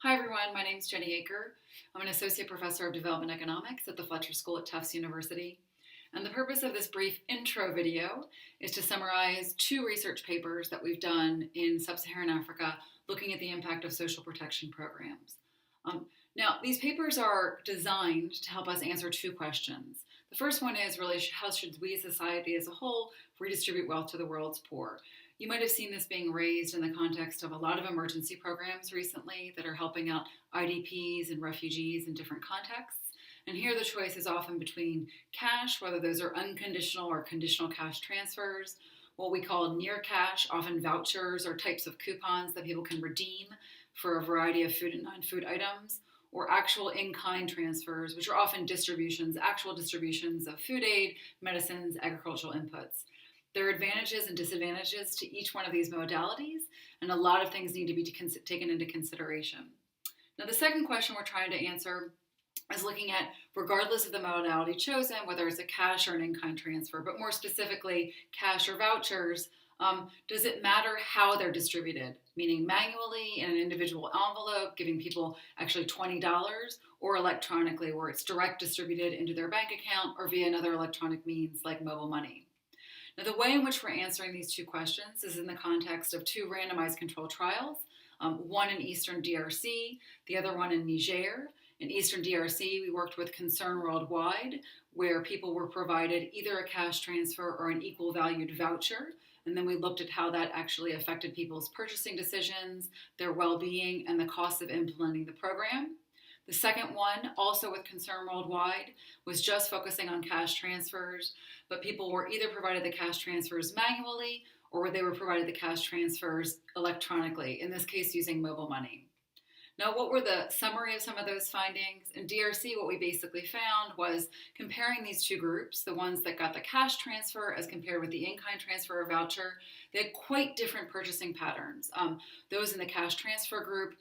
Hi everyone, my name is Jenny Aker. I'm an Associate Professor of Development Economics at the Fletcher School at Tufts University. And the purpose of this brief intro video is to summarize two research papers that we've done in sub-Saharan Africa looking at the impact of social protection programs. Now, these papers are designed to help us answer two questions. The first one is really how should we as society as a whole redistribute wealth to the world's poor? You might have seen this being raised in the context of a lot of emergency programs recently that are helping out IDPs and refugees in different contexts. And here the choice is often between cash, whether those are unconditional or conditional cash transfers, what we call near cash, often vouchers or types of coupons that people can redeem for a variety of food and non-food items, or actual in-kind transfers, which are often actual distributions of food aid, medicines, agricultural inputs. There are advantages and disadvantages to each one of these modalities, and a lot of things need to be taken into consideration. Now, the second question we're trying to answer is looking at, regardless of the modality chosen, whether it's a cash or an in-kind transfer, but more specifically, cash or vouchers, does it matter how they're distributed? Meaning manually in an individual envelope, giving people actually $20, or electronically, where it's direct distributed into their bank account or via another electronic means like mobile money. Now, the way in which we're answering these two questions is in the context of two randomized control trials, one in Eastern DRC, the other one in Niger. In Eastern DRC, we worked with Concern Worldwide, where people were provided either a cash transfer or an equal valued voucher. And then we looked at how that actually affected people's purchasing decisions, their well-being, and the cost of implementing the program. The second one, also with Concern Worldwide, was just focusing on cash transfers, but people were either provided the cash transfers manually or they were provided the cash transfers electronically, in this case using mobile money. Now, what were the summary of some of those findings? In DRC, what we basically found was comparing these two groups, the ones that got the cash transfer as compared with the in-kind transfer or voucher, they had quite different purchasing patterns. Those in the cash transfer group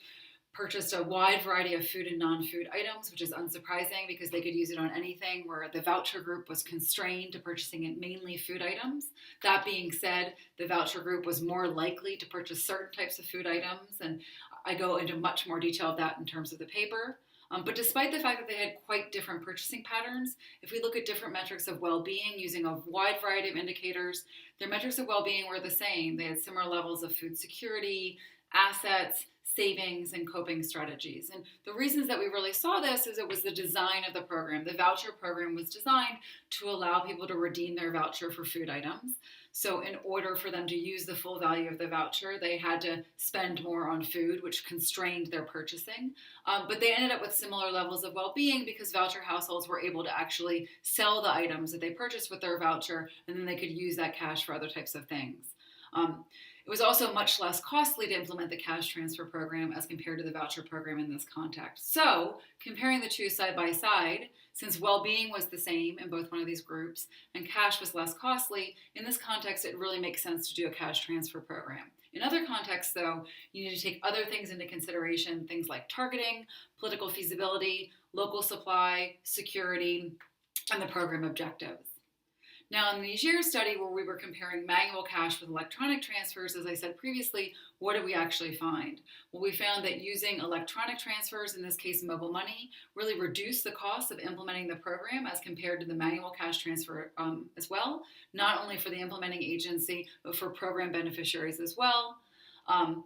purchased a wide variety of food and non-food items, which is unsurprising because they could use it on anything, where the voucher group was constrained to purchasing it mainly food items. That being said, the voucher group was more likely to purchase certain types of food items, and I go into much more detail of that in terms of the paper. But despite the fact that they had quite different purchasing patterns, if we look at different metrics of well-being using a wide variety of indicators, their metrics of well-being were the same. They had similar levels of food security, assets, savings, and coping strategies. And the reasons that we really saw this is it was the design of the program. The voucher program was designed to allow people to redeem their voucher for food items. So in order for them to use the full value of the voucher, they had to spend more on food, which constrained their purchasing. But they ended up with similar levels of well-being because voucher households were able to actually sell the items that they purchased with their voucher, and then they could use that cash for other types of things. It was also much less costly to implement the cash transfer program as compared to the voucher program in this context. So, comparing the two side by side, since well-being was the same in both one of these groups and cash was less costly, in this context it really makes sense to do a cash transfer program. In other contexts, though, you need to take other things into consideration, things like targeting, political feasibility, local supply, security, and the program objectives. Now, in the Niger study, where we were comparing manual cash with electronic transfers, as I said previously, what did we actually find? Well, we found that using electronic transfers, in this case mobile money, really reduced the cost of implementing the program as compared to the manual cash transfer as well, not only for the implementing agency, but for program beneficiaries as well.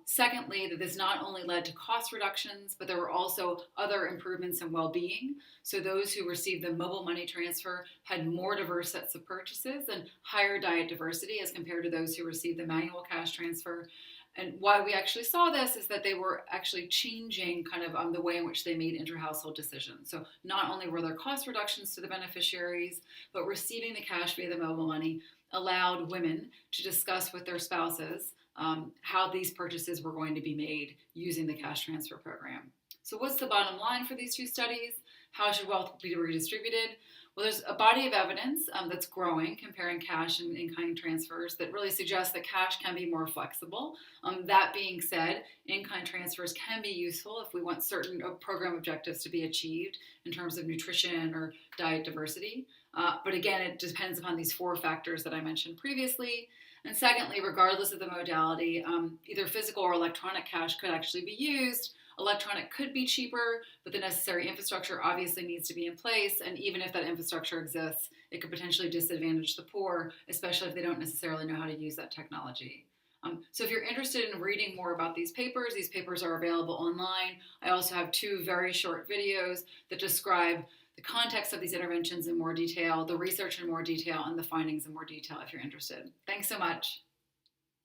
Secondly, that this not only led to cost reductions, but there were also other improvements in well-being. So those who received the mobile money transfer had more diverse sets of purchases and higher diet diversity as compared to those who received the manual cash transfer. And why we actually saw this is that they were actually changing kind of the way in which they made inter-household decisions. So not only were there cost reductions to the beneficiaries, but receiving the cash via the mobile money allowed women to discuss with their spouses how these purchases were going to be made using the cash transfer program. So what's the bottom line for these two studies? How should wealth be redistributed? Well, there's a body of evidence that's growing comparing cash and in-kind transfers that really suggests that cash can be more flexible. That being said, in-kind transfers can be useful if we want certain program objectives to be achieved in terms of nutrition or diet diversity. But again, it depends upon these four factors that I mentioned previously. And secondly, regardless of the modality, either physical or electronic cash could actually be used Electronic could be cheaper, but the necessary infrastructure obviously needs to be in place, and even if that infrastructure exists, it could potentially disadvantage the poor, especially if they don't necessarily know how to use that technology. So if you're interested in reading more about these papers are available online. I also have 2 very short videos that describe the context of these interventions in more detail, the research in more detail, and the findings in more detail if you're interested. Thanks so much.